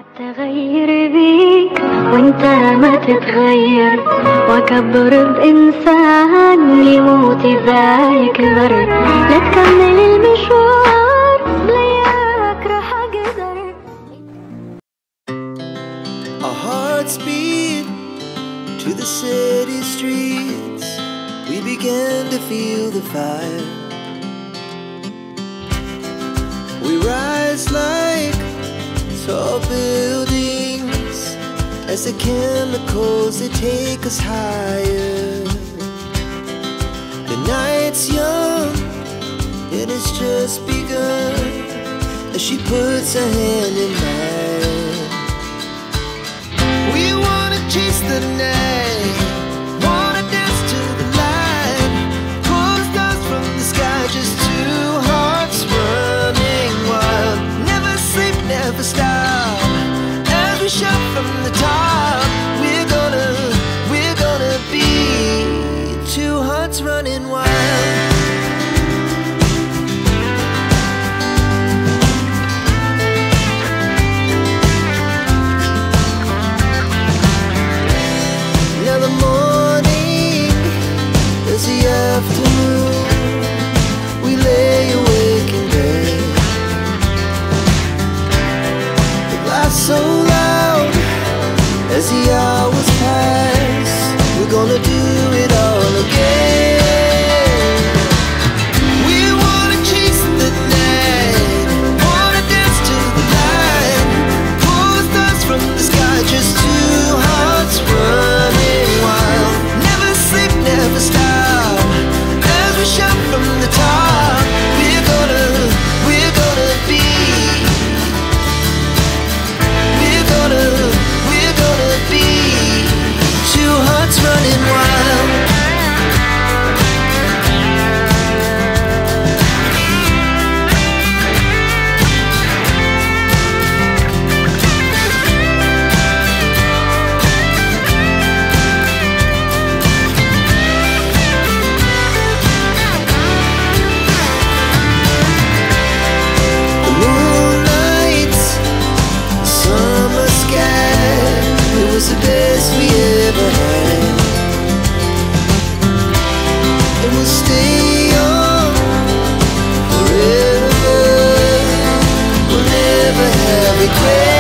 تغير بيك وانت ما تتغير واكبر بإنسان يموت إذا يكبر لا تكمل المشوار لياك راح أقدر. Our hearts beat to the city streets. We began to feel the fire. We rise like tall buildings as the chemicals they take us higher. The night's young and it's just begun as she puts her hand in mine. We wanna chase the night, wanna dance to the light, pull the stars from the sky, just two hearts running wild. Never sleep, never stop, as we shout from the top. We're gonna be two hearts running wild. Now the morning is the afternoon. We lay awake in bed. The laughs so loud as the hours pass. We're gonna do it all again. We wanna chase the night, wanna dance to the light, pull the stars from the sky, just two hearts running wild. Never sleep, never stop, as we shout from the top. We're gonna be, we're gonna be two hearts running wild. The moonlight, summer sky, it was the best we ever had. And we'll stay young forever, we'll never have regret.